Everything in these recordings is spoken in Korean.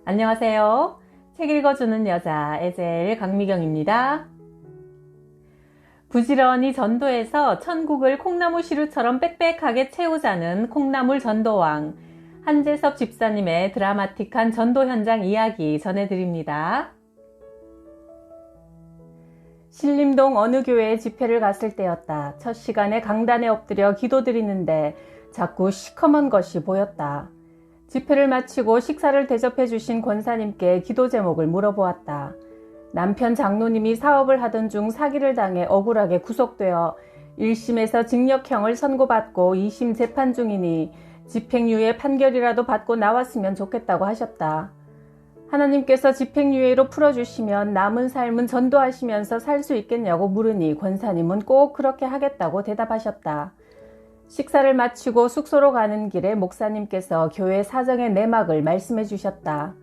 안녕하세요. 책 읽어주는 여자 에젤 강미경입니다. 부지런히 전도해서 천국을 콩나물 시루처럼 빽빽하게 채우자는 콩나물 전도왕 한재섭 집사님의 드라마틱한 전도 현장 이야기 전해드립니다. 신림동 어느 교회에 집회를 갔을 때였다. 첫 시간에 강단에 엎드려 기도드리는데 자꾸 시커먼 것이 보였다. 집회를 마치고 식사를 대접해 주신 권사님께 기도 제목을 물어보았다. 남편 장로님이 사업을 하던 중 사기를 당해 억울하게 구속되어 1심에서 징역형을 선고받고 2심 재판 중이니 집행유예 판결이라도 받고 나왔으면 좋겠다고 하셨다. 하나님께서 집행유예로 풀어주시면 남은 삶은 전도하시면서 살 수 있겠냐고 물으니 권사님은 꼭 그렇게 하겠다고 대답하셨다. 식사를 마치고 숙소로 가는 길에 목사님께서 교회 사정의 내막을 말씀해 주셨다.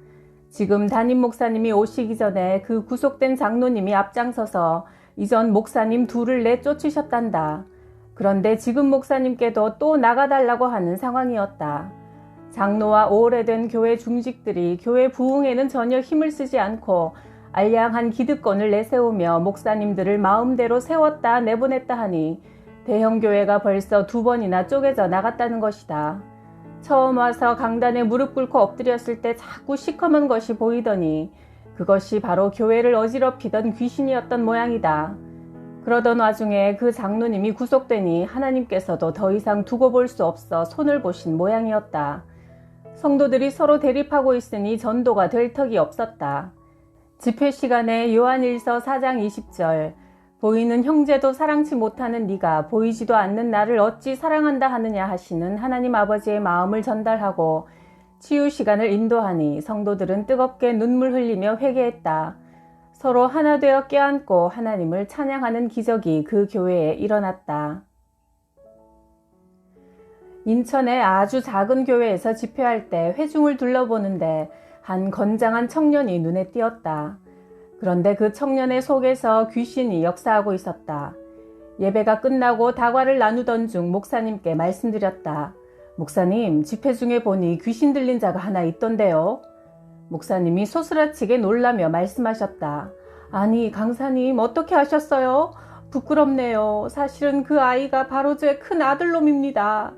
지금 담임 목사님이 오시기 전에 그 구속된 장로님이 앞장서서 이전 목사님 둘을 내쫓으셨단다. 그런데 지금 목사님께도 또 나가달라고 하는 상황이었다. 장로와 오래된 교회 중직들이 교회 부흥에는 전혀 힘을 쓰지 않고 알량한 기득권을 내세우며 목사님들을 마음대로 세웠다 내보냈다 하니 대형 교회가 벌써 2번이나 쪼개져 나갔다는 것이다. 처음 와서 강단에 무릎 꿇고 엎드렸을 때 자꾸 시커먼 것이 보이더니 그것이 바로 교회를 어지럽히던 귀신이었던 모양이다. 그러던 와중에 그 장로님이 구속되니 하나님께서도 더 이상 두고 볼 수 없어 손을 보신 모양이었다. 성도들이 서로 대립하고 있으니 전도가 될 턱이 없었다. 집회 시간에 요한일서 4장 20절 보이는 형제도 사랑치 못하는 네가 보이지도 않는 나를 어찌 사랑한다 하느냐 하시는 하나님 아버지의 마음을 전달하고 치유 시간을 인도하니 성도들은 뜨겁게 눈물 흘리며 회개했다. 서로 하나 되어 껴안고 하나님을 찬양하는 기적이 그 교회에 일어났다. 인천의 아주 작은 교회에서 집회할 때 회중을 둘러보는데 한 건장한 청년이 눈에 띄었다. 그런데 그 청년의 속에서 귀신이 역사하고 있었다. 예배가 끝나고 다과를 나누던 중 목사님께 말씀드렸다. 목사님, 집회 중에 보니 귀신 들린 자가 하나 있던데요. 목사님이 소스라치게 놀라며 말씀하셨다. 아니, 강사님 어떻게 하셨어요? 부끄럽네요. 사실은 그 아이가 바로 제 큰 아들놈입니다.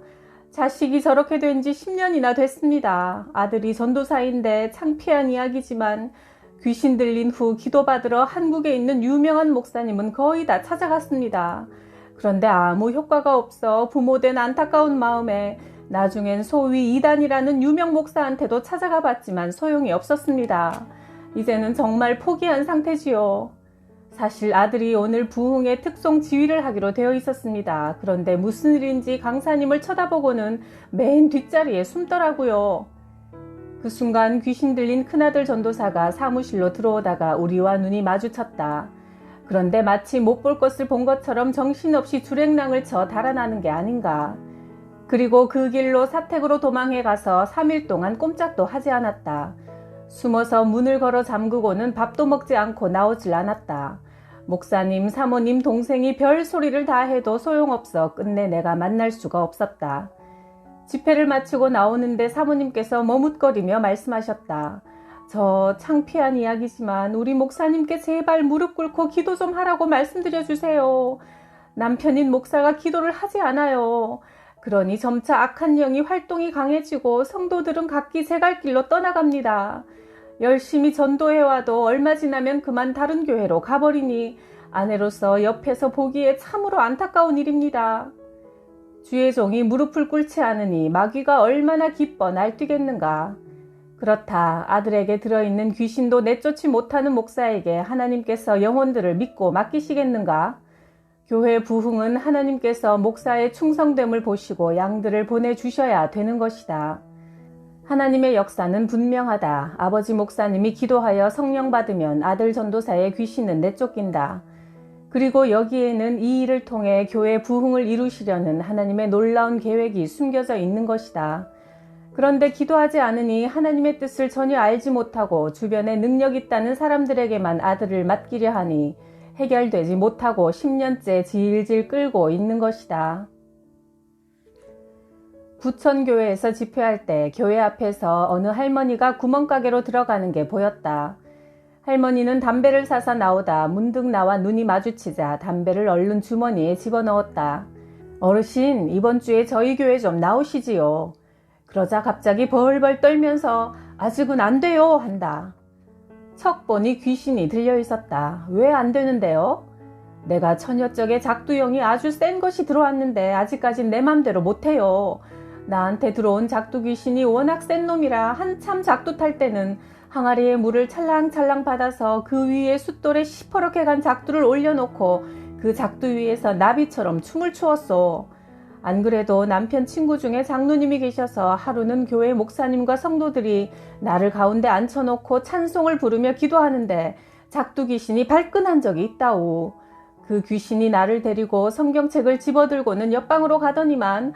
자식이 저렇게 된 지 10년이나 됐습니다. 아들이 전도사인데 창피한 이야기지만 귀신 들린 후 기도받으러 한국에 있는 유명한 목사님은 거의 다 찾아갔습니다. 그런데 아무 효과가 없어 부모된 안타까운 마음에 나중엔 소위 이단이라는 유명 목사한테도 찾아가 봤지만 소용이 없었습니다. 이제는 정말 포기한 상태지요. 사실 아들이 오늘 부흥의 특송 지휘를 하기로 되어 있었습니다. 그런데 무슨 일인지 강사님을 쳐다보고는 맨 뒷자리에 숨더라고요. 그 순간 귀신 들린 큰아들 전도사가 사무실로 들어오다가 우리와 눈이 마주쳤다. 그런데 마치 못 볼 것을 본 것처럼 정신없이 주랭랑을 쳐 달아나는 게 아닌가. 그리고 그 길로 사택으로 도망해 가서 3일 동안 꼼짝도 하지 않았다. 숨어서 문을 걸어 잠그고는 밥도 먹지 않고 나오질 않았다. 목사님, 사모님, 동생이 별 소리를 다 해도 소용없어 끝내 내가 만날 수가 없었다. 집회를 마치고 나오는데 사모님께서 머뭇거리며 말씀하셨다. 저 창피한 이야기지만 우리 목사님께 제발 무릎 꿇고 기도 좀 하라고 말씀드려 주세요. 남편인 목사가 기도를 하지 않아요. 그러니 점차 악한 영이 활동이 강해지고 성도들은 각기 제 갈 길로 떠나갑니다. 열심히 전도해와도 얼마 지나면 그만 다른 교회로 가버리니 아내로서 옆에서 보기에 참으로 안타까운 일입니다. 주의 종이 무릎을 꿇지 않으니 마귀가 얼마나 기뻐 날뛰겠는가. 그렇다. 아들에게 들어있는 귀신도 내쫓지 못하는 목사에게 하나님께서 영혼들을 믿고 맡기시겠는가? 교회 부흥은 하나님께서 목사의 충성됨을 보시고 양들을 보내주셔야 되는 것이다. 하나님의 역사는 분명하다. 아버지 목사님이 기도하여 성령 받으면 아들 전도사의 귀신은 내쫓긴다. 그리고 여기에는 이 일을 통해 교회 부흥을 이루시려는 하나님의 놀라운 계획이 숨겨져 있는 것이다. 그런데 기도하지 않으니 하나님의 뜻을 전혀 알지 못하고 주변에 능력 있다는 사람들에게만 아들을 맡기려 하니 해결되지 못하고 10년째 질질 끌고 있는 것이다. 구천교회에서 집회할 때 교회 앞에서 어느 할머니가 구멍가게로 들어가는 게 보였다. 할머니는 담배를 사서 나오다 문득 나와 눈이 마주치자 담배를 얼른 주머니에 집어넣었다. 어르신, 이번 주에 저희 교회 좀 나오시지요. 그러자 갑자기 벌벌 떨면서 아직은 안 돼요 한다. 척 보니 귀신이 들려 있었다. 왜 안 되는데요? 내가 처녀적에 작두영이 아주 센 것이 들어왔는데 아직까진 내 맘대로 못해요. 나한테 들어온 작두 귀신이 워낙 센 놈이라 한참 작두 탈 때는 항아리에 물을 찰랑찰랑 받아서 그 위에 숫돌에 시퍼렇게 간 작두를 올려놓고 그 작두 위에서 나비처럼 춤을 추었소. 안 그래도 남편 친구 중에 장로님이 계셔서 하루는 교회 목사님과 성도들이 나를 가운데 앉혀놓고 찬송을 부르며 기도하는데 작두 귀신이 발끈한 적이 있다오. 그 귀신이 나를 데리고 성경책을 집어들고는 옆방으로 가더니만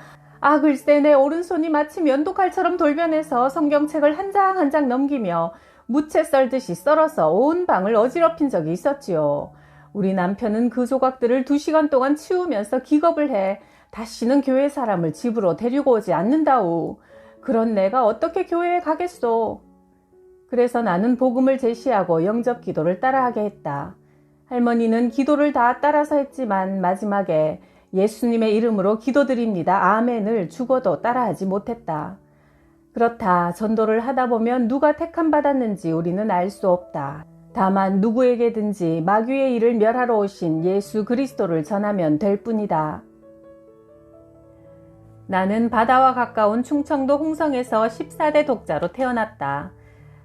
글쎄 내 오른손이 마치 면도칼처럼 돌변해서 성경책을 한 장 한 장 넘기며 무채 썰듯이 썰어서 온 방을 어지럽힌 적이 있었지요. 우리 남편은 그 조각들을 2시간 동안 치우면서 기겁을 해 다시는 교회 사람을 집으로 데리고 오지 않는다오. 그런 내가 어떻게 교회에 가겠소. 그래서 나는 복음을 제시하고 영접 기도를 따라하게 했다. 할머니는 기도를 다 따라서 했지만 마지막에 예수님의 이름으로 기도드립니다. 아멘을 죽어도 따라하지 못했다. 그렇다. 전도를 하다 보면 누가 택함 받았는지 우리는 알 수 없다. 다만 누구에게든지 마귀의 일을 멸하러 오신 예수 그리스도를 전하면 될 뿐이다. 나는 바다와 가까운 충청도 홍성에서 14대 독자로 태어났다.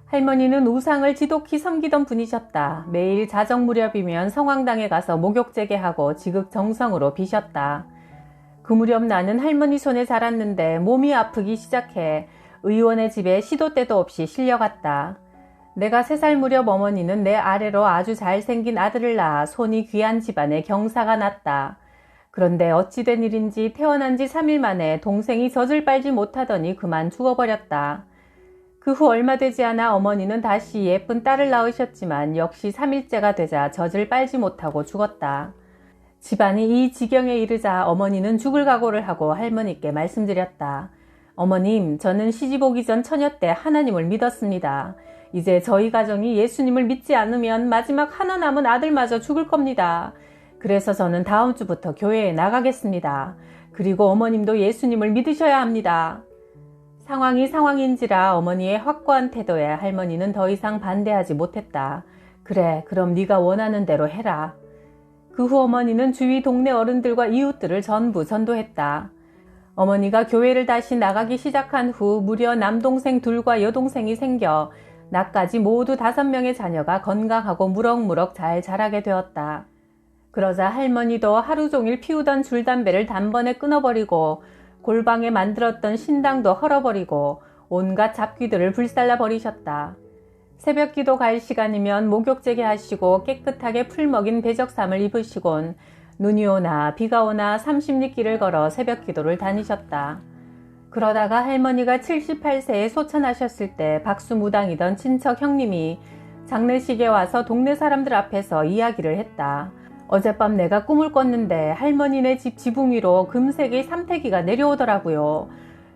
할머니는 우상을 지독히 섬기던 분이셨다. 매일 자정 무렵이면 성황당에 가서 목욕 재개하고 지극정성으로 비셨다. 그 무렵 나는 할머니 손에 자랐는데 몸이 아프기 시작해 의원의 집에 시도 때도 없이 실려갔다. 내가 3살 무렵 어머니는 내 아래로 아주 잘생긴 아들을 낳아 손이 귀한 집안에 경사가 났다. 그런데 어찌 된 일인지 태어난 지 3일 만에 동생이 젖을 빨지 못하더니 그만 죽어버렸다. 그 후 얼마 되지 않아 어머니는 다시 예쁜 딸을 낳으셨지만 역시 3일째가 되자 젖을 빨지 못하고 죽었다. 집안이 이 지경에 이르자 어머니는 죽을 각오를 하고 할머니께 말씀드렸다. 어머님, 저는 시집 오기 전 처녀 때 하나님을 믿었습니다. 이제 저희 가정이 예수님을 믿지 않으면 마지막 하나 남은 아들마저 죽을 겁니다. 그래서 저는 다음 주부터 교회에 나가겠습니다. 그리고 어머님도 예수님을 믿으셔야 합니다. 상황이 상황인지라 어머니의 확고한 태도에 할머니는 더 이상 반대하지 못했다. 그래, 그럼 네가 원하는 대로 해라. 그 후 어머니는 주위 동네 어른들과 이웃들을 전부 전도했다. 어머니가 교회를 다시 나가기 시작한 후 무려 남동생 2과 여동생이 생겨 나까지 모두 5명의 자녀가 건강하고 무럭무럭 잘 자라게 되었다. 그러자 할머니도 하루 종일 피우던 줄담배를 단번에 끊어버리고 골방에 만들었던 신당도 헐어버리고 온갖 잡귀들을 불살라 버리셨다. 새벽기도 갈 시간이면 목욕제게 하시고 깨끗하게 풀먹인 배적삼을 입으시곤 눈이 오나 비가 오나 30리길을 걸어 새벽기도를 다니셨다. 그러다가 할머니가 78세에 소천하셨을 때 박수무당이던 친척 형님이 장례식에 와서 동네 사람들 앞에서 이야기를 했다. 어젯밤 내가 꿈을 꿨는데 할머니네 집 지붕 위로 금색의 삼태기가 내려오더라고요.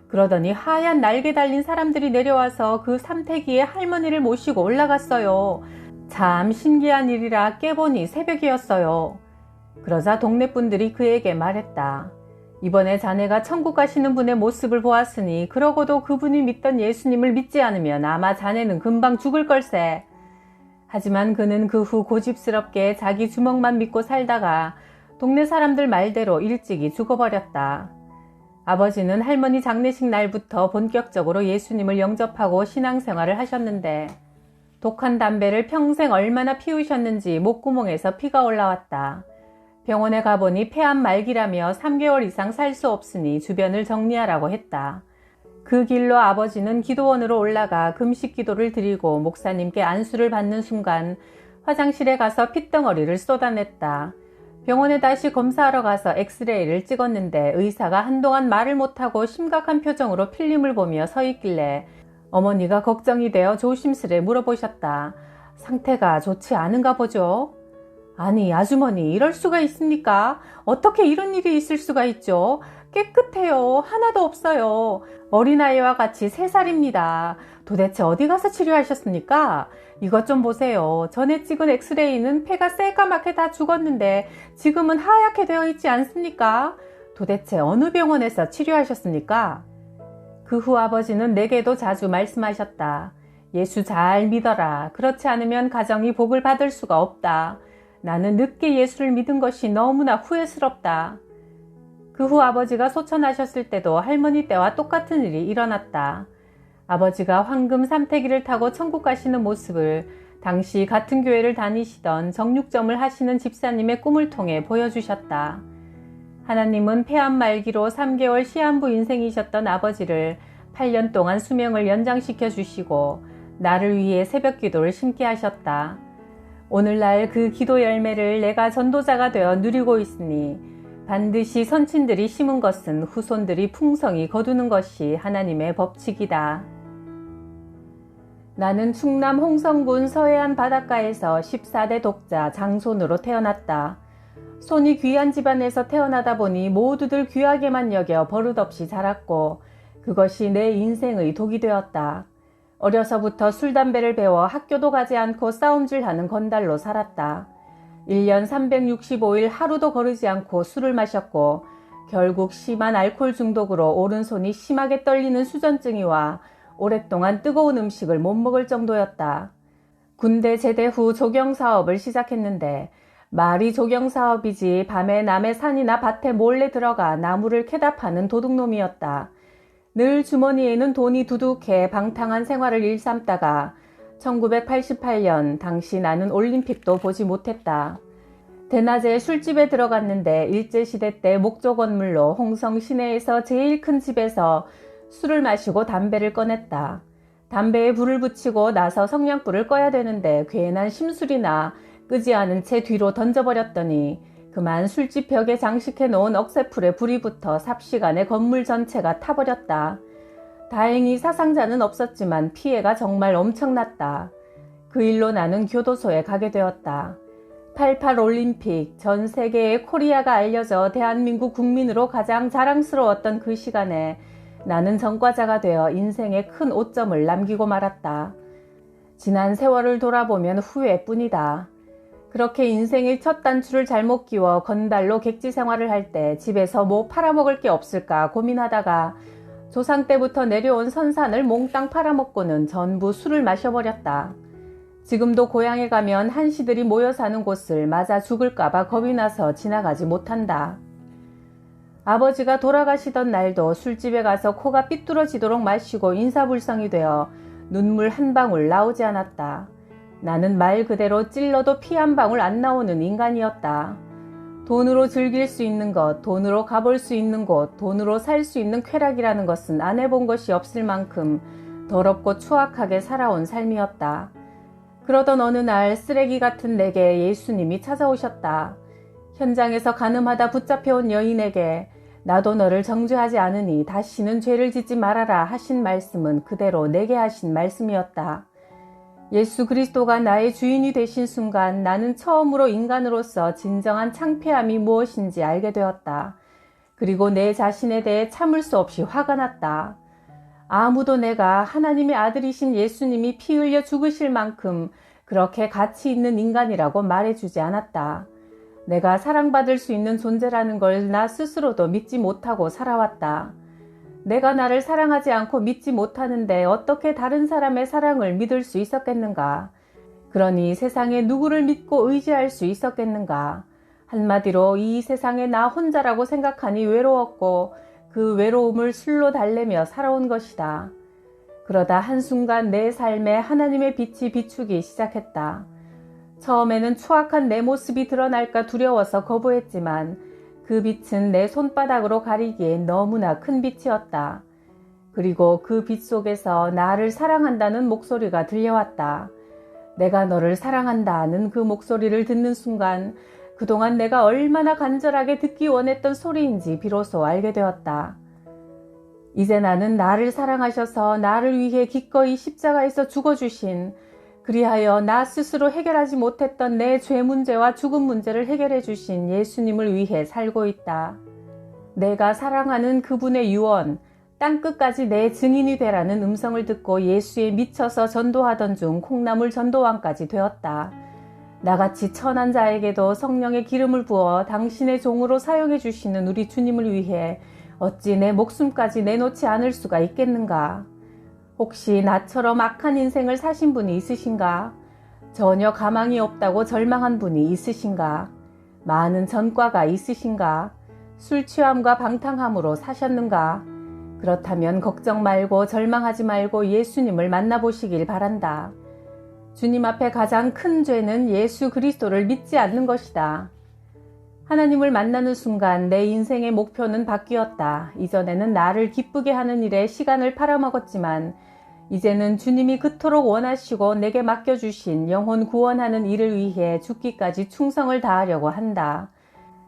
그러더니 하얀 날개 달린 사람들이 내려와서 그 삼태기에 할머니를 모시고 올라갔어요. 참 신기한 일이라 깨보니 새벽이었어요. 그러자 동네 분들이 그에게 말했다. 이번에 자네가 천국 가시는 분의 모습을 보았으니 그러고도 그분이 믿던 예수님을 믿지 않으면 아마 자네는 금방 죽을 걸세. 하지만 그는 그 후 고집스럽게 자기 주먹만 믿고 살다가 동네 사람들 말대로 일찍이 죽어버렸다. 아버지는 할머니 장례식 날부터 본격적으로 예수님을 영접하고 신앙생활을 하셨는데 독한 담배를 평생 얼마나 피우셨는지 목구멍에서 피가 올라왔다. 병원에 가보니 폐암 말기라며 3개월 이상 살 수 없으니 주변을 정리하라고 했다. 그 길로 아버지는 기도원으로 올라가 금식 기도를 드리고 목사님께 안수를 받는 순간 화장실에 가서 핏덩어리를 쏟아냈다. 병원에 다시 검사하러 가서 엑스레이를 찍었는데 의사가 한동안 말을 못하고 심각한 표정으로 필름을 보며 서 있길래 어머니가 걱정이 되어 조심스레 물어보셨다. 상태가 좋지 않은가 보죠? 아니 아주머니 이럴 수가 있습니까? 어떻게 이런 일이 있을 수가 있죠? 깨끗해요. 하나도 없어요. 어린아이와 같이 3살입니다. 도대체 어디 가서 치료하셨습니까? 이것 좀 보세요. 전에 찍은 엑스레이는 폐가 새까맣게 다 죽었는데 지금은 하얗게 되어 있지 않습니까? 도대체 어느 병원에서 치료하셨습니까? 그 후 아버지는 내게도 자주 말씀하셨다. 예수 잘 믿어라. 그렇지 않으면 가정이 복을 받을 수가 없다. 나는 늦게 예수를 믿은 것이 너무나 후회스럽다. 그 후 아버지가 소천하셨을 때도 할머니 때와 똑같은 일이 일어났다. 아버지가 황금 삼태기를 타고 천국 가시는 모습을 당시 같은 교회를 다니시던 정육점을 하시는 집사님의 꿈을 통해 보여주셨다. 하나님은 폐암 말기로 3개월 시한부 인생이셨던 아버지를 8년 동안 수명을 연장시켜 주시고 나를 위해 새벽 기도를 심게 하셨다. 오늘날 그 기도 열매를 내가 전도자가 되어 누리고 있으니 반드시 선친들이 심은 것은 후손들이 풍성히 거두는 것이 하나님의 법칙이다. 나는 충남 홍성군 서해안 바닷가에서 14대 독자 장손으로 태어났다. 손이 귀한 집안에서 태어나다 보니 모두들 귀하게만 여겨 버릇없이 자랐고 그것이 내 인생의 독이 되었다. 어려서부터 술, 담배를 배워 학교도 가지 않고 싸움질하는 건달로 살았다. 1년 365일 하루도 거르지 않고 술을 마셨고 결국 심한 알코올 중독으로 오른손이 심하게 떨리는 수전증이 와 오랫동안 뜨거운 음식을 못 먹을 정도였다. 군대 제대 후 조경사업을 시작했는데 말이 조경사업이지 밤에 남의 산이나 밭에 몰래 들어가 나무를 캐다 파는 도둑놈이었다. 늘 주머니에는 돈이 두둑해 방탕한 생활을 일삼다가 1988년 당시 나는 올림픽도 보지 못했다. 대낮에 술집에 들어갔는데 일제시대 때 목조 건물로 홍성 시내에서 제일 큰 집에서 술을 마시고 담배를 꺼냈다. 담배에 불을 붙이고 나서 성냥불을 꺼야 되는데 괜한 심술이나 끄지 않은 채 뒤로 던져버렸더니 그만 술집 벽에 장식해 놓은 억새풀에 불이 붙어 삽시간에 건물 전체가 타버렸다. 다행히 사상자는 없었지만 피해가 정말 엄청났다. 그 일로 나는 교도소에 가게 되었다. 88 올림픽, 전 세계에 코리아가 알려져 대한민국 국민으로 가장 자랑스러웠던 그 시간에 나는 전과자가 되어 인생에 큰 오점을 남기고 말았다. 지난 세월을 돌아보면 후회뿐이다. 그렇게 인생의 첫 단추를 잘못 끼워 건달로 객지 생활을 할 때 집에서 뭐 팔아먹을 게 없을까 고민하다가 조상 때부터 내려온 선산을 몽땅 팔아먹고는 전부 술을 마셔버렸다. 지금도 고향에 가면 한시들이 모여 사는 곳을 맞아 죽을까봐 겁이 나서 지나가지 못한다. 아버지가 돌아가시던 날도 술집에 가서 코가 삐뚤어지도록 마시고 인사불성이 되어 눈물 한 방울 나오지 않았다. 나는 말 그대로 찔러도 피 한 방울 안 나오는 인간이었다. 돈으로 즐길 수 있는 것, 돈으로 가볼 수 있는 곳, 돈으로 살 수 있는 쾌락이라는 것은 안 해본 것이 없을 만큼 더럽고 추악하게 살아온 삶이었다. 그러던 어느 날 쓰레기 같은 내게 예수님이 찾아오셨다. 현장에서 가늠하다 붙잡혀온 여인에게 나도 너를 정죄하지 않으니 다시는 죄를 짓지 말아라 하신 말씀은 그대로 내게 하신 말씀이었다. 예수 그리스도가 나의 주인이 되신 순간 나는 처음으로 인간으로서 진정한 창피함이 무엇인지 알게 되었다. 그리고 내 자신에 대해 참을 수 없이 화가 났다. 아무도 내가 하나님의 아들이신 예수님이 피 흘려 죽으실 만큼 그렇게 가치 있는 인간이라고 말해주지 않았다. 내가 사랑받을 수 있는 존재라는 걸 나 스스로도 믿지 못하고 살아왔다. 내가 나를 사랑하지 않고 믿지 못하는데 어떻게 다른 사람의 사랑을 믿을 수 있었겠는가? 그러니 세상에 누구를 믿고 의지할 수 있었겠는가? 한마디로 이 세상에 나 혼자라고 생각하니 외로웠고 그 외로움을 술로 달래며 살아온 것이다. 그러다 한순간 내 삶에 하나님의 빛이 비추기 시작했다. 처음에는 추악한 내 모습이 드러날까 두려워서 거부했지만 그 빛은 내 손바닥으로 가리기엔 너무나 큰 빛이었다. 그리고 그 빛 속에서 나를 사랑한다는 목소리가 들려왔다. 내가 너를 사랑한다는 그 목소리를 듣는 순간 그동안 내가 얼마나 간절하게 듣기 원했던 소리인지 비로소 알게 되었다. 이제 나는 나를 사랑하셔서 나를 위해 기꺼이 십자가에서 죽어주신 그리하여 나 스스로 해결하지 못했던 내 죄 문제와 죽음 문제를 해결해 주신 예수님을 위해 살고 있다. 내가 사랑하는 그분의 유언, 땅끝까지 내 증인이 되라는 음성을 듣고 예수에 미쳐서 전도하던 중 콩나물 전도왕까지 되었다. 나같이 천한 자에게도 성령의 기름을 부어 당신의 종으로 사용해 주시는 우리 주님을 위해 어찌 내 목숨까지 내놓지 않을 수가 있겠는가? 혹시 나처럼 악한 인생을 사신 분이 있으신가? 전혀 가망이 없다고 절망한 분이 있으신가? 많은 전과가 있으신가? 술 취함과 방탕함으로 사셨는가? 그렇다면 걱정 말고 절망하지 말고 예수님을 만나보시길 바란다. 주님 앞에 가장 큰 죄는 예수 그리스도를 믿지 않는 것이다. 하나님을 만나는 순간 내 인생의 목표는 바뀌었다. 이전에는 나를 기쁘게 하는 일에 시간을 팔아먹었지만 이제는 주님이 그토록 원하시고 내게 맡겨주신 영혼 구원하는 일을 위해 죽기까지 충성을 다하려고 한다.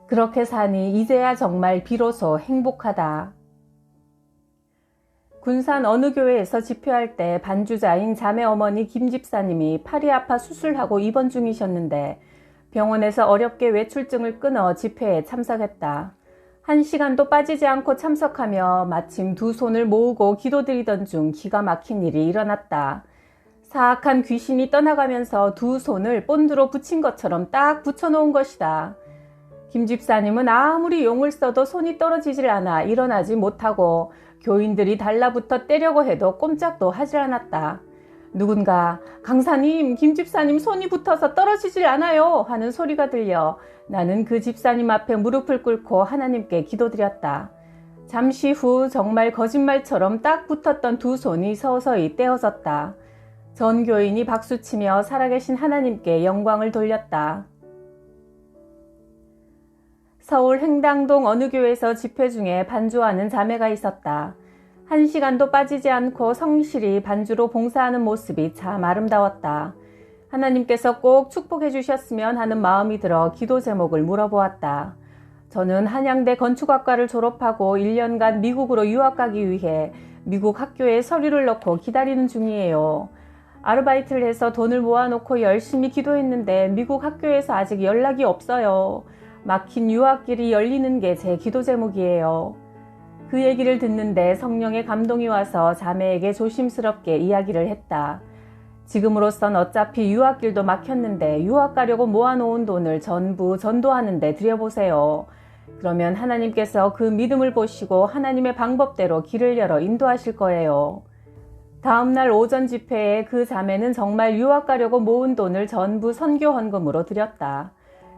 그렇게 사니 이제야 정말 비로소 행복하다. 군산 어느 교회에서 집회할 때 반주자인 자매 어머니 김 집사님이 팔이 아파 수술하고 입원 중이셨는데 병원에서 어렵게 외출증을 끊어 집회에 참석했다. 1시간도 빠지지 않고 참석하며 마침 두 손을 모으고 기도드리던 중 기가 막힌 일이 일어났다. 사악한 귀신이 떠나가면서 두 손을 본드로 붙인 것처럼 딱 붙여놓은 것이다. 김 집사님은 아무리 용을 써도 손이 떨어지질 않아 일어나지 못하고 교인들이 달라붙어 떼려고 해도 꼼짝도 하질 않았다. 누군가 강사님, 김 집사님 손이 붙어서 떨어지질 않아요 하는 소리가 들려 나는 그 집사님 앞에 무릎을 꿇고 하나님께 기도드렸다. 잠시 후 정말 거짓말처럼 딱 붙었던 두 손이 서서히 떼어졌다. 전 교인이 박수치며 살아계신 하나님께 영광을 돌렸다. 서울 행당동 어느 교회에서 집회 중에 반주하는 자매가 있었다. 1시간도 빠지지 않고 성실히 반주로 봉사하는 모습이 참 아름다웠다. 하나님께서 꼭 축복해 주셨으면 하는 마음이 들어 기도 제목을 물어보았다. 저는 한양대 건축학과를 졸업하고 1년간 미국으로 유학 가기 위해 미국 학교에 서류를 넣고 기다리는 중이에요. 아르바이트를 해서 돈을 모아놓고 열심히 기도했는데 미국 학교에서 아직 연락이 없어요. 막힌 유학길이 열리는 게 제 기도 제목이에요. 그 얘기를 듣는데 성령의 감동이 와서 자매에게 조심스럽게 이야기를 했다. 지금으로선 어차피 유학길도 막혔는데 유학 가려고 모아놓은 돈을 전부 전도하는 데 들여보세요. 그러면 하나님께서 그 믿음을 보시고 하나님의 방법대로 길을 열어 인도하실 거예요. 다음날 오전 집회에 그 자매는 정말 유학 가려고 모은 돈을 전부 선교 헌금으로 드렸다.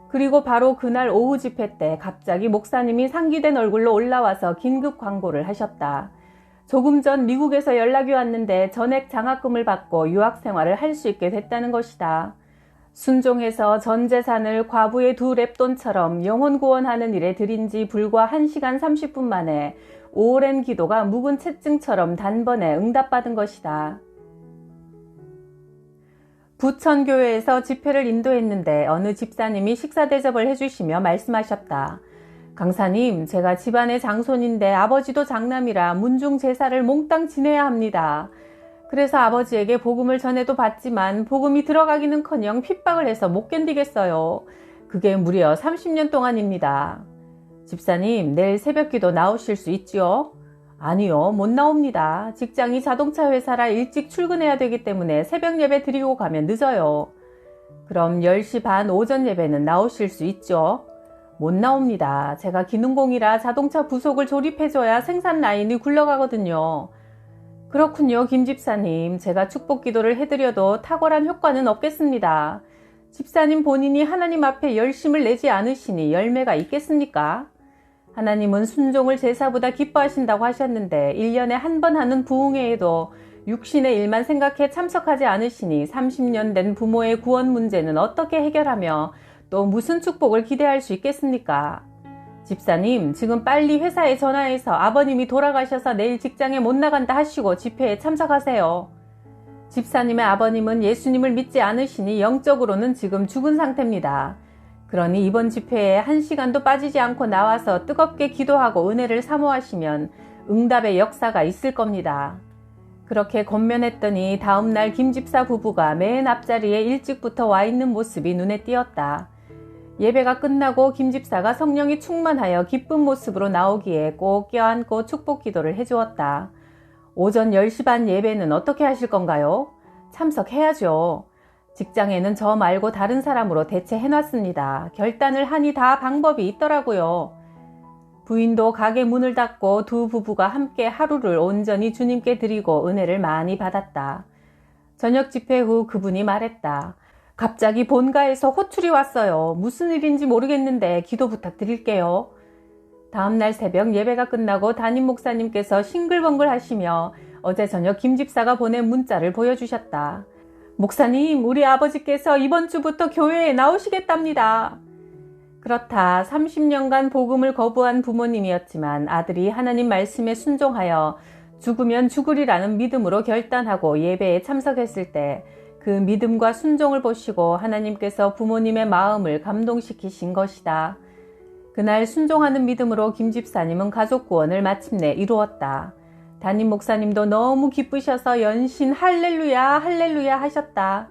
그리고 바로 그날 오후 집회 때 갑자기 목사님이 상기된 얼굴로 올라와서 긴급 광고를 하셨다. 조금 전 미국에서 연락이 왔는데 전액 장학금을 받고 유학 생활을 할 수 있게 됐다는 것이다. 순종해서 전 재산을 과부의 두 랩돈처럼 영혼 구원하는 일에 들인 지 불과 1시간 30분 만에 오랜 기도가 묵은 채증처럼 단번에 응답받은 것이다. 부천교회에서 집회를 인도했는데 어느 집사님이 식사 대접을 해주시며 말씀하셨다. 강사님, 제가 집안의 장손인데 아버지도 장남이라 문중 제사를 몽땅 지내야 합니다. 그래서 아버지에게 복음을 전해도 받지만 복음이 들어가기는커녕 핍박을 해서 못 견디겠어요. 그게 무려 30년 동안입니다. 집사님, 내일 새벽기도 나오실 수 있지요? 아니요, 못 나옵니다. 직장이 자동차 회사라 일찍 출근해야 되기 때문에 새벽 예배 드리고 가면 늦어요. 그럼 10시 반 오전 예배는 나오실 수 있죠? 못 나옵니다. 제가 기능공이라 자동차 부속을 조립해줘야 생산 라인이 굴러가거든요. 그렇군요, 김 집사님. 제가 축복 기도를 해드려도 탁월한 효과는 없겠습니다. 집사님 본인이 하나님 앞에 열심을 내지 않으시니 열매가 있겠습니까? 하나님은 순종을 제사보다 기뻐하신다고 하셨는데 1년에 한 번 하는 부흥회에도 육신의 일만 생각해 참석하지 않으시니 30년 된 부모의 구원 문제는 어떻게 해결하며 또 무슨 축복을 기대할 수 있겠습니까? 집사님, 지금 빨리 회사에 전화해서 아버님이 돌아가셔서 내일 직장에 못 나간다 하시고 집회에 참석하세요. 집사님의 아버님은 예수님을 믿지 않으시니 영적으로는 지금 죽은 상태입니다. 그러니 이번 집회에 1시간도 빠지지 않고 나와서 뜨겁게 기도하고 은혜를 사모하시면 응답의 역사가 있을 겁니다. 그렇게 권면했더니 다음날 김 집사 부부가 맨 앞자리에 일찍부터 와 있는 모습이 눈에 띄었다. 예배가 끝나고 김 집사가 성령이 충만하여 기쁜 모습으로 나오기에 꼭 껴안고 축복 기도를 해주었다. 오전 10시 반 예배는 어떻게 하실 건가요? 참석해야죠. 직장에는 저 말고 다른 사람으로 대체해놨습니다. 결단을 하니 다 방법이 있더라고요. 부인도 가게 문을 닫고 두 부부가 함께 하루를 온전히 주님께 드리고 은혜를 많이 받았다. 저녁 집회 후 그분이 말했다. 갑자기 본가에서 호출이 왔어요. 무슨 일인지 모르겠는데 기도 부탁드릴게요. 다음날 새벽 예배가 끝나고 담임 목사님께서 싱글벙글 하시며 어제 저녁 김 집사가 보낸 문자를 보여주셨다. 목사님, 우리 아버지께서 이번 주부터 교회에 나오시겠답니다. 그렇다. 30년간 복음을 거부한 부모님이었지만 아들이 하나님 말씀에 순종하여 죽으면 죽으리라는 믿음으로 결단하고 예배에 참석했을 때 그 믿음과 순종을 보시고 하나님께서 부모님의 마음을 감동시키신 것이다. 그날 순종하는 믿음으로 김 집사님은 가족 구원을 마침내 이루었다. 담임 목사님도 너무 기쁘셔서 연신 할렐루야 할렐루야 하셨다.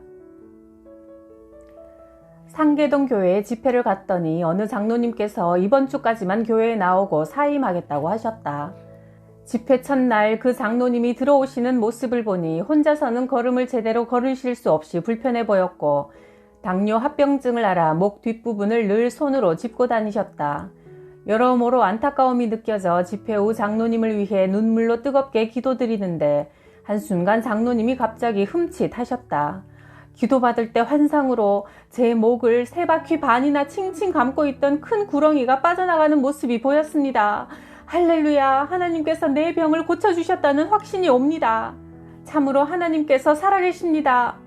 상계동 교회에 집회를 갔더니 어느 장로님께서 이번 주까지만 교회에 나오고 사임하겠다고 하셨다. 집회 첫날 그 장로님이 들어오시는 모습을 보니 혼자서는 걸음을 제대로 걸으실 수 없이 불편해 보였고 당뇨 합병증을 앓아 목 뒷부분을 늘 손으로 짚고 다니셨다. 여러모로 안타까움이 느껴져 집회 후 장로님을 위해 눈물로 뜨겁게 기도드리는데 한순간 장로님이 갑자기 흠칫하셨다. 기도받을 때 환상으로 제 목을 3바퀴 반이나 칭칭 감고 있던 큰 구렁이가 빠져나가는 모습이 보였습니다. 할렐루야, 하나님께서 내 병을 고쳐주셨다는 확신이 옵니다. 참으로 하나님께서 살아계십니다.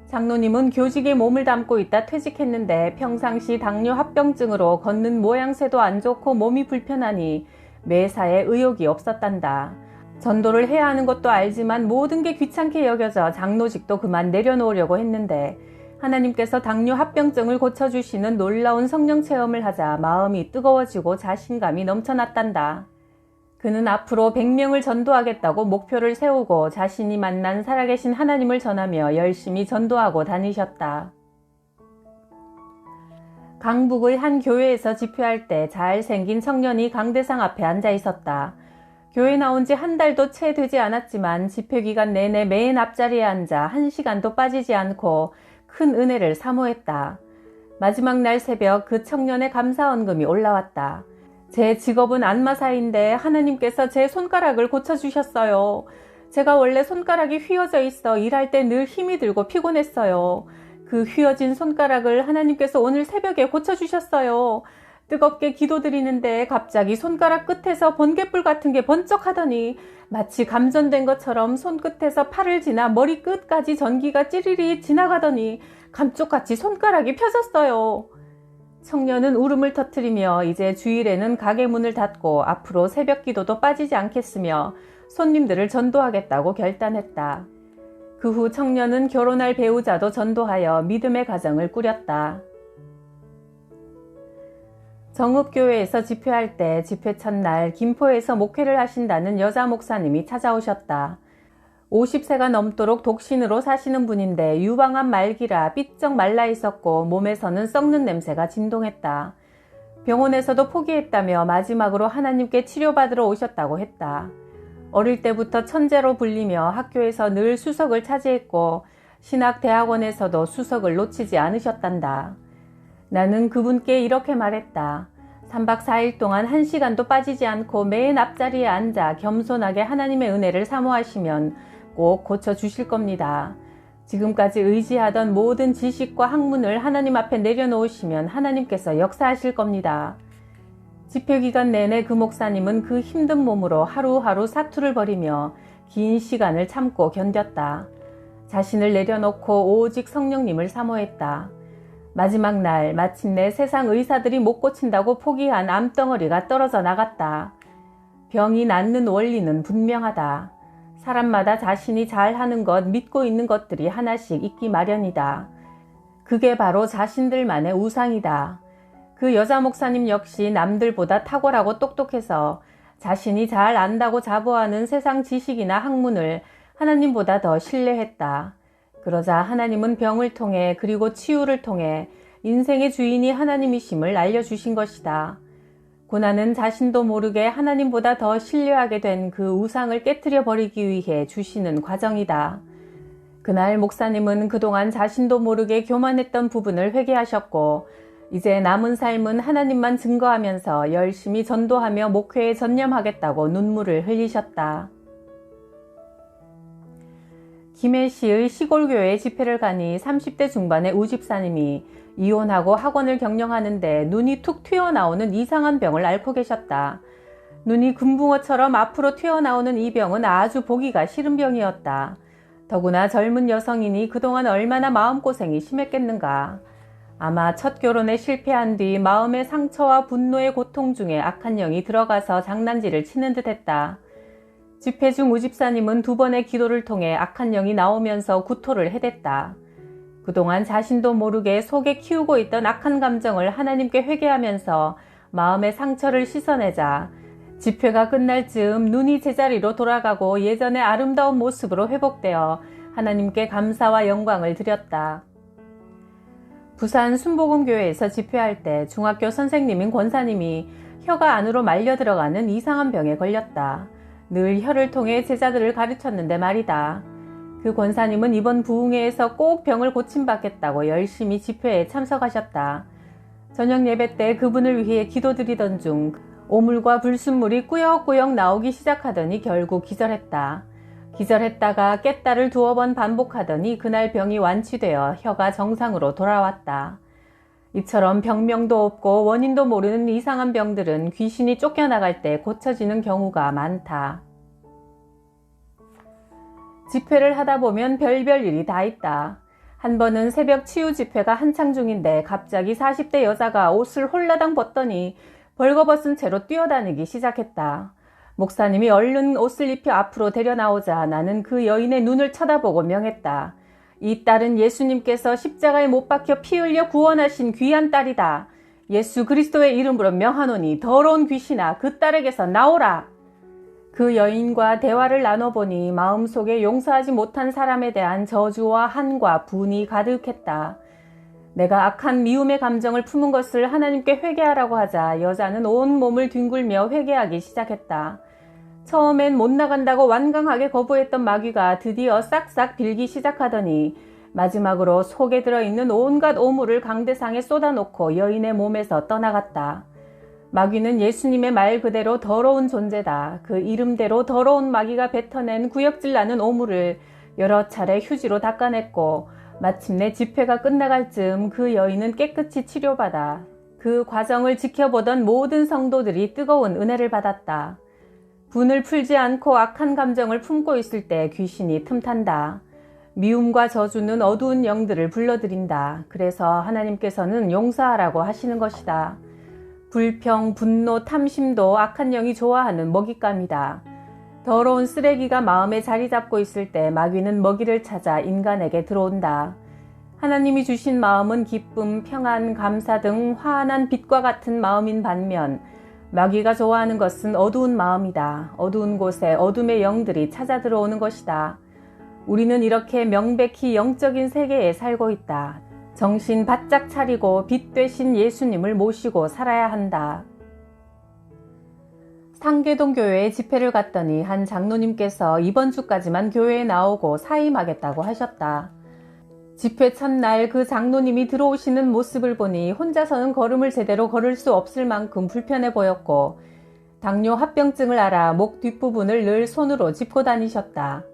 장로님은 교직에 몸을 담고 있다 퇴직했는데 평상시 당뇨 합병증으로 걷는 모양새도 안 좋고 몸이 불편하니 매사에 의욕이 없었단다. 전도를 해야 하는 것도 알지만 모든 게 귀찮게 여겨져 장로직도 그만 내려놓으려고 했는데 하나님께서 당뇨 합병증을 고쳐주시는 놀라운 성령 체험을 하자 마음이 뜨거워지고 자신감이 넘쳐났단다. 그는 앞으로 100명을 전도하겠다고 목표를 세우고 자신이 만난 살아계신 하나님을 전하며 열심히 전도하고 다니셨다. 강북의 한 교회에서 집회할 때 잘생긴 청년이 강대상 앞에 앉아 있었다. 교회 나온 지 한 달도 채 되지 않았지만 집회 기간 내내 맨 앞자리에 앉아 1시간도 빠지지 않고 큰 은혜를 사모했다. 마지막 날 새벽 그 청년의 감사헌금이 올라왔다. 제 직업은 안마사인데 하나님께서 제 손가락을 고쳐주셨어요. 제가 원래 손가락이 휘어져 있어 일할 때 늘 힘이 들고 피곤했어요. 그 휘어진 손가락을 하나님께서 오늘 새벽에 고쳐주셨어요. 뜨겁게 기도드리는데 갑자기 손가락 끝에서 번갯불 같은 게 번쩍하더니 마치 감전된 것처럼 손끝에서 팔을 지나 머리 끝까지 전기가 찌리리 지나가더니 감쪽같이 손가락이 펴졌어요. 청년은 울음을 터뜨리며 이제 주일에는 가게 문을 닫고 앞으로 새벽 기도도 빠지지 않겠으며 손님들을 전도하겠다고 결단했다. 그 후 청년은 결혼할 배우자도 전도하여 믿음의 가정을 꾸렸다. 정읍교회에서 집회할 때 집회 첫날 김포에서 목회를 하신다는 여자 목사님이 찾아오셨다. 50세가 넘도록 독신으로 사시는 분인데 유방암 말기라 삐쩍 말라 있었고 몸에서는 썩는 냄새가 진동했다. 병원에서도 포기했다며 마지막으로 하나님께 치료받으러 오셨다고 했다. 어릴 때부터 천재로 불리며 학교에서 늘 수석을 차지했고 신학대학원에서도 수석을 놓치지 않으셨단다. 나는 그분께 이렇게 말했다. 3박 4일 동안 1시간도 빠지지 않고 맨 앞자리에 앉아 겸손하게 하나님의 은혜를 사모하시면 꼭 고쳐주실 겁니다. 지금까지 의지하던 모든 지식과 학문을 하나님 앞에 내려놓으시면 하나님께서 역사하실 겁니다. 집회 기간 내내 그 목사님은 그 힘든 몸으로 하루하루 사투를 벌이며 긴 시간을 참고 견뎠다. 자신을 내려놓고 오직 성령님을 사모했다. 마지막 날 마침내 세상 의사들이 못 고친다고 포기한 암덩어리가 떨어져 나갔다. 병이 낫는 원리는 분명하다. 사람마다 자신이 잘하는 것, 믿고 있는 것들이 하나씩 있기 마련이다. 그게 바로 자신들만의 우상이다. 그 여자 목사님 역시 남들보다 탁월하고 똑똑해서 자신이 잘 안다고 자부하는 세상 지식이나 학문을 하나님보다 더 신뢰했다. 그러자 하나님은 병을 통해 그리고 치유를 통해 인생의 주인이 하나님이심을 알려주신 것이다. 고난은 자신도 모르게 하나님보다 더 신뢰하게 된 그 우상을 깨트려 버리기 위해 주시는 과정이다. 그날 목사님은 그동안 자신도 모르게 교만했던 부분을 회개하셨고 이제 남은 삶은 하나님만 증거하면서 열심히 전도하며 목회에 전념하겠다고 눈물을 흘리셨다. 김해시의 시골교회 집회를 가니 30대 중반의 우집사님이 이혼하고 학원을 경영하는데 눈이 툭 튀어나오는 이상한 병을 앓고 계셨다. 눈이 금붕어처럼 앞으로 튀어나오는 이 병은 아주 보기가 싫은 병이었다. 더구나 젊은 여성이니 그동안 얼마나 마음고생이 심했겠는가. 아마 첫 결혼에 실패한 뒤 마음의 상처와 분노의 고통 중에 악한 영이 들어가서 장난질을 치는 듯 했다. 집회 중 우집사님은 2번의 기도를 통해 악한 영이 나오면서 구토를 해댔다. 그동안 자신도 모르게 속에 키우고 있던 악한 감정을 하나님께 회개하면서 마음의 상처를 씻어내자 집회가 끝날 즈음 눈이 제자리로 돌아가고 예전의 아름다운 모습으로 회복되어 하나님께 감사와 영광을 드렸다. 부산 순복음교회에서 집회할 때 중학교 선생님인 권사님이 혀가 안으로 말려 들어가는 이상한 병에 걸렸다. 늘 혀를 통해 제자들을 가르쳤는데 말이다. 그 권사님은 이번 부흥회에서 꼭 병을 고침받겠다고 열심히 집회에 참석하셨다. 저녁 예배 때 그분을 위해 기도드리던 중 오물과 불순물이 꾸역꾸역 나오기 시작하더니 결국 기절했다. 기절했다가 깼다를 2번 반복하더니 그날 병이 완치되어 혀가 정상으로 돌아왔다. 이처럼 병명도 없고 원인도 모르는 이상한 병들은 귀신이 쫓겨나갈 때 고쳐지는 경우가 많다. 집회를 하다 보면 별별 일이 다 있다. 한 번은 새벽 치유 집회가 한창 중인데 갑자기 40대 여자가 옷을 홀라당 벗더니 벌거벗은 채로 뛰어다니기 시작했다. 목사님이 얼른 옷을 입혀 앞으로 데려나오자 나는 그 여인의 눈을 쳐다보고 명했다. 이 딸은 예수님께서 십자가에 못 박혀 피 흘려 구원하신 귀한 딸이다. 예수 그리스도의 이름으로 명하노니 더러운 귀신아 그 딸에게서 나오라. 그 여인과 대화를 나눠보니 마음속에 용서하지 못한 사람에 대한 저주와 한과 분이 가득했다. 내가 악한 미움의 감정을 품은 것을 하나님께 회개하라고 하자 여자는 온 몸을 뒹굴며 회개하기 시작했다. 처음엔 못 나간다고 완강하게 거부했던 마귀가 드디어 싹싹 빌기 시작하더니 마지막으로 속에 들어있는 온갖 오물을 강대상에 쏟아놓고 여인의 몸에서 떠나갔다. 마귀는 예수님의 말 그대로 더러운 존재다. 그 이름대로 더러운 마귀가 뱉어낸 구역질 나는 오물을 여러 차례 휴지로 닦아냈고 마침내 집회가 끝나갈 즈음 그 여인은 깨끗이 치료받아 그 과정을 지켜보던 모든 성도들이 뜨거운 은혜를 받았다. 분을 풀지 않고 악한 감정을 품고 있을 때 귀신이 틈탄다. 미움과 저주는 어두운 영들을 불러들인다. 그래서 하나님께서는 용서하라고 하시는 것이다. 불평, 분노, 탐심도 악한 영이 좋아하는 먹잇감이다. 더러운 쓰레기가 마음에 자리 잡고 있을 때 마귀는 먹이를 찾아 인간에게 들어온다. 하나님이 주신 마음은 기쁨, 평안, 감사 등 환한 빛과 같은 마음인 반면 마귀가 좋아하는 것은 어두운 마음이다. 어두운 곳에 어둠의 영들이 찾아 들어오는 것이다. 우리는 이렇게 명백히 영적인 세계에 살고 있다. 정신 바짝 차리고 빛 되신 예수님을 모시고 살아야 한다. 상계동 교회에 집회를 갔더니 한 장로님께서 이번 주까지만 교회에 나오고 사임하겠다고 하셨다. 집회 첫날 그 장로님이 들어오시는 모습을 보니 혼자서는 걸음을 제대로 걸을 수 없을 만큼 불편해 보였고 당뇨 합병증을 앓아 목 뒷부분을 늘 손으로 짚고 다니셨다.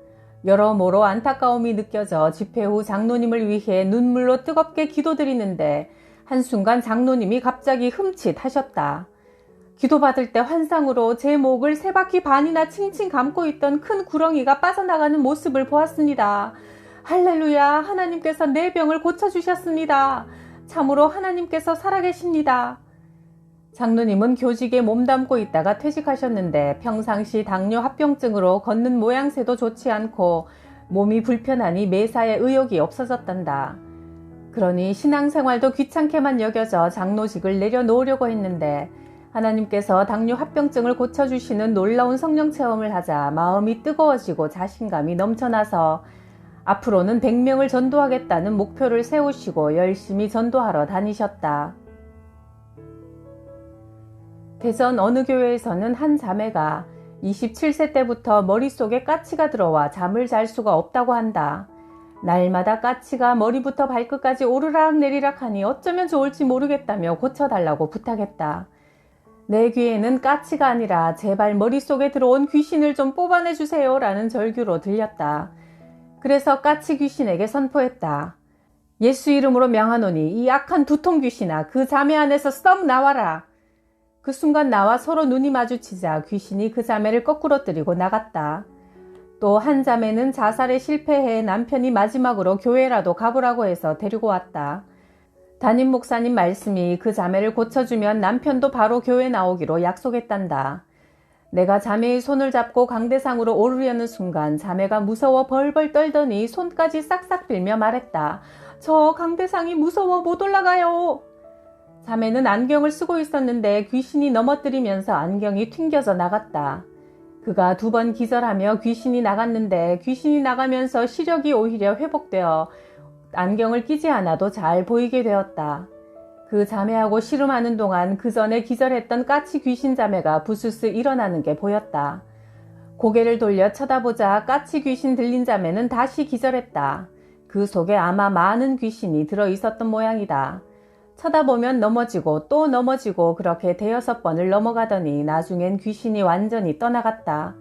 여러모로 안타까움이 느껴져 집회 후 장로님을 위해 눈물로 뜨겁게 기도드리는데 한순간 장로님이 갑자기 흠칫 하셨다. 기도받을 때 환상으로 제 목을 3바퀴 반이나 칭칭 감고 있던 큰 구렁이가 빠져나가는 모습을 보았습니다. 할렐루야, 하나님께서 내 병을 고쳐주셨습니다. 참으로 하나님께서 살아계십니다. 장로님은 교직에 몸담고 있다가 퇴직하셨는데 평상시 당뇨 합병증으로 걷는 모양새도 좋지 않고 몸이 불편하니 매사에 의욕이 없어졌단다. 그러니 신앙생활도 귀찮게만 여겨져 장로직을 내려놓으려고 했는데 하나님께서 당뇨 합병증을 고쳐주시는 놀라운 성령 체험을 하자 마음이 뜨거워지고 자신감이 넘쳐나서 앞으로는 100명을 전도하겠다는 목표를 세우시고 열심히 전도하러 다니셨다. 대전 어느 교회에서는 한 자매가 27세 때부터 머릿속에 까치가 들어와 잠을 잘 수가 없다고 한다. 날마다 까치가 머리부터 발끝까지 오르락 내리락 하니 어쩌면 좋을지 모르겠다며 고쳐달라고 부탁했다. 내 귀에는 까치가 아니라 제발 머릿속에 들어온 귀신을 좀 뽑아내주세요 라는 절규로 들렸다. 그래서 까치 귀신에게 선포했다. 예수 이름으로 명하노니 이 악한 두통 귀신아, 그 자매 안에서 썩 나와라. 그 순간 나와 서로 눈이 마주치자 귀신이 그 자매를 거꾸로 뜨리고 나갔다. 또 한 자매는 자살에 실패해 남편이 마지막으로 교회라도 가보라고 해서 데리고 왔다. 담임 목사님 말씀이 그 자매를 고쳐주면 남편도 바로 교회 나오기로 약속했단다. 내가 자매의 손을 잡고 강대상으로 오르려는 순간 자매가 무서워 벌벌 떨더니 손까지 싹싹 빌며 말했다. 저 강대상이 무서워 못 올라가요. 자매는 안경을 쓰고 있었는데 귀신이 넘어뜨리면서 안경이 튕겨져 나갔다. 그가 2번 기절하며 귀신이 나갔는데 귀신이 나가면서 시력이 오히려 회복되어 안경을 끼지 않아도 잘 보이게 되었다. 그 자매하고 씨름하는 동안 그 전에 기절했던 까치 귀신 자매가 부스스 일어나는 게 보였다. 고개를 돌려 쳐다보자 까치 귀신 들린 자매는 다시 기절했다. 그 속에 아마 많은 귀신이 들어있었던 모양이다. 쳐다보면 넘어지고 또 넘어지고 그렇게 5번을 넘어가더니 나중엔 귀신이 완전히 떠나갔다.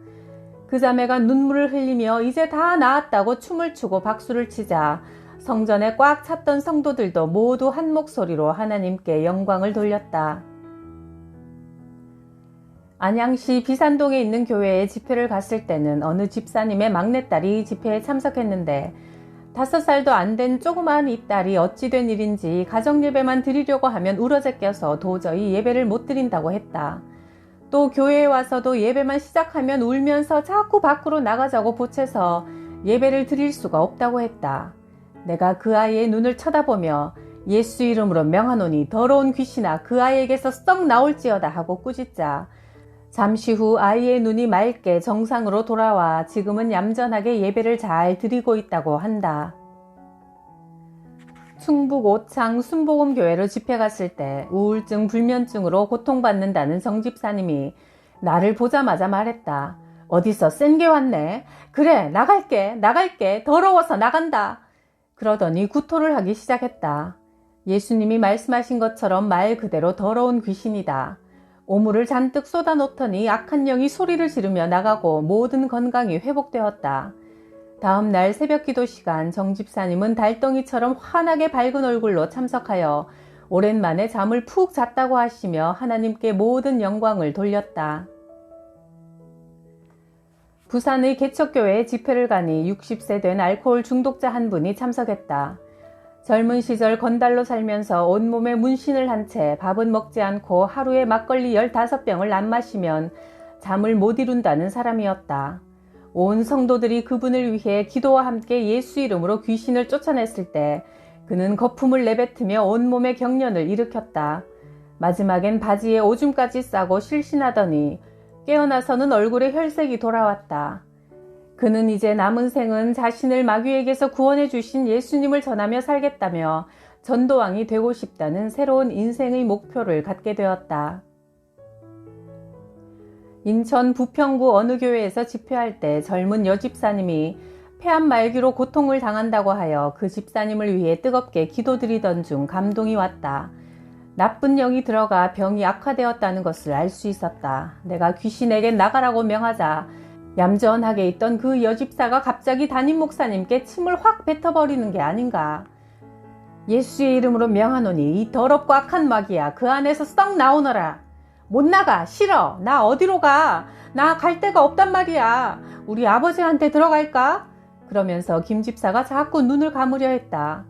그 자매가 눈물을 흘리며 이제 다 나았다고 춤을 추고 박수를 치자 성전에 꽉 찼던 성도들도 모두 한 목소리로 하나님께 영광을 돌렸다. 안양시 비산동에 있는 교회에 집회를 갔을 때는 어느 집사님의 막내딸이 집회에 참석했는데 5살도 안 된 조그마한 이 딸이 어찌 된 일인지 가정예배만 드리려고 하면 우러제 껴서 도저히 예배를 못 드린다고 했다. 또 교회에 와서도 예배만 시작하면 울면서 자꾸 밖으로 나가자고 보채서 예배를 드릴 수가 없다고 했다. 내가 그 아이의 눈을 쳐다보며 예수 이름으로 명하노니 더러운 귀신아 그 아이에게서 썩 나올지어다 하고 꾸짖자 잠시 후 아이의 눈이 맑게 정상으로 돌아와 지금은 얌전하게 예배를 잘 드리고 있다고 한다. 충북 오창 순복음교회로 집회 갔을 때 우울증 불면증으로 고통받는다는 정집사님이 나를 보자마자 말했다. 어디서 센 게 왔네. 그래 나갈게 더러워서 나간다. 그러더니 구토를 하기 시작했다. 예수님이 말씀하신 것처럼 말 그대로 더러운 귀신이다. 오물을 잔뜩 쏟아놓더니 악한 영이 소리를 지르며 나가고 모든 건강이 회복되었다. 다음 날 새벽 기도 시간 정집사님은 달덩이처럼 환하게 밝은 얼굴로 참석하여 오랜만에 잠을 푹 잤다고 하시며 하나님께 모든 영광을 돌렸다. 부산의 개척교회에 집회를 가니 60세 된 알코올 중독자 한 분이 참석했다. 젊은 시절 건달로 살면서 온몸에 문신을 한 채 밥은 먹지 않고 하루에 막걸리 15병을 안 마시면 잠을 못 이룬다는 사람이었다. 온 성도들이 그분을 위해 기도와 함께 예수 이름으로 귀신을 쫓아냈을 때 그는 거품을 내뱉으며 온몸에 경련을 일으켰다. 마지막엔 바지에 오줌까지 싸고 실신하더니 깨어나서는 얼굴에 혈색이 돌아왔다. 그는 이제 남은 생은 자신을 마귀에게서 구원해 주신 예수님을 전하며 살겠다며 전도왕이 되고 싶다는 새로운 인생의 목표를 갖게 되었다. 인천 부평구 어느 교회에서 집회할 때 젊은 여집사님이 폐암 말기로 고통을 당한다고 하여 그 집사님을 위해 뜨겁게 기도드리던 중 감동이 왔다. 나쁜 영이 들어가 병이 악화되었다는 것을 알 수 있었다. 내가 귀신에게 나가라고 명하자 얌전하게 있던 그 여집사가 갑자기 담임 목사님께 침을 확 뱉어버리는 게 아닌가. 예수의 이름으로 명하노니 이 더럽고 악한 마귀야 그 안에서 썩 나오너라. 못 나가 싫어 나 어디로 가. 나 갈 데가 없단 말이야. 우리 아버지한테 들어갈까? 그러면서 김 집사가 자꾸 눈을 감으려 했다.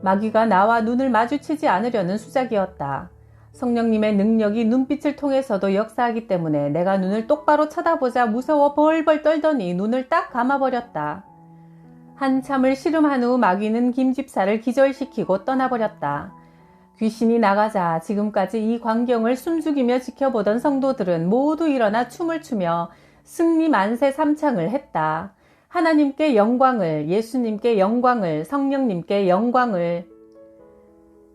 마귀가 나와 눈을 마주치지 않으려는 수작이었다. 성령님의 능력이 눈빛을 통해서도 역사하기 때문에 내가 눈을 똑바로 쳐다보자 무서워 벌벌 떨더니 눈을 딱 감아버렸다. 한참을 씨름한 후 마귀는 김 집사를 기절시키고 떠나버렸다. 귀신이 나가자 지금까지 이 광경을 숨죽이며 지켜보던 성도들은 모두 일어나 춤을 추며 승리 만세 삼창을 했다. 하나님께 영광을, 예수님께 영광을, 성령님께 영광을.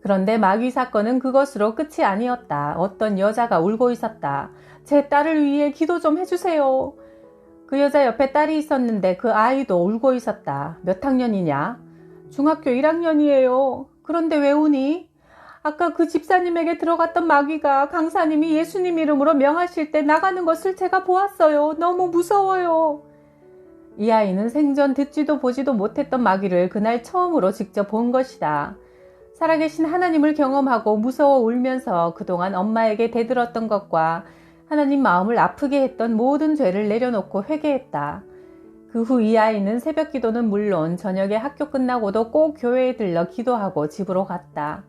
그런데 마귀 사건은 그것으로 끝이 아니었다. 어떤 여자가 울고 있었다. 제 딸을 위해 기도 좀 해주세요. 그 여자 옆에 딸이 있었는데 그 아이도 울고 있었다. 몇 학년이냐? 중학교 1학년이에요. 그런데 왜 우니? 아까 그 집사님에게 들어갔던 마귀가 강사님이 예수님 이름으로 명하실 때 나가는 것을 제가 보았어요. 너무 무서워요. 이 아이는 생전 듣지도 보지도 못했던 마귀를 그날 처음으로 직접 본 것이다. 살아계신 하나님을 경험하고 무서워 울면서 그동안 엄마에게 대들었던 것과 하나님 마음을 아프게 했던 모든 죄를 내려놓고 회개했다. 그 후 이 아이는 새벽 기도는 물론 저녁에 학교 끝나고도 꼭 교회에 들러 기도하고 집으로 갔다.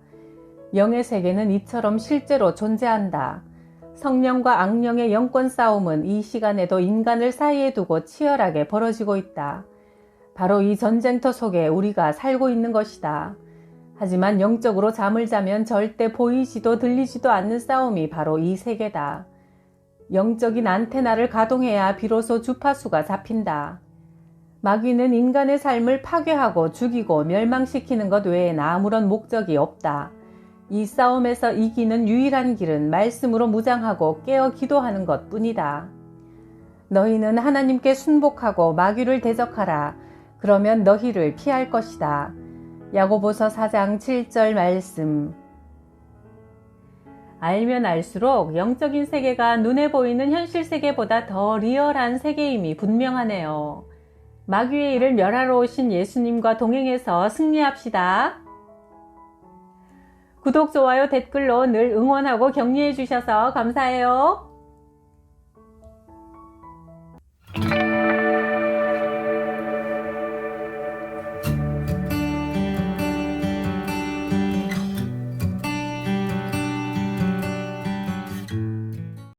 영의 세계는 이처럼 실제로 존재한다. 성령과 악령의 영권 싸움은 이 시간에도 인간을 사이에 두고 치열하게 벌어지고 있다. 바로 이 전쟁터 속에 우리가 살고 있는 것이다. 하지만 영적으로 잠을 자면 절대 보이지도 들리지도 않는 싸움이 바로 이 세계다. 영적인 안테나를 가동해야 비로소 주파수가 잡힌다. 마귀는 인간의 삶을 파괴하고 죽이고 멸망시키는 것 외에는 아무런 목적이 없다. 이 싸움에서 이기는 유일한 길은 말씀으로 무장하고 깨어 기도하는 것 뿐이다. 너희는 하나님께 순복하고 마귀를 대적하라. 그러면 너희를 피할 것이다. 야고보서 4장 7절 말씀. 알면 알수록 영적인 세계가 눈에 보이는 현실 세계보다 더 리얼한 세계임이 분명하네요. 마귀의 일을 멸하러 오신 예수님과 동행해서 승리합시다. 구독, 좋아요, 댓글로 늘 응원하고 격려해 주셔서 감사해요.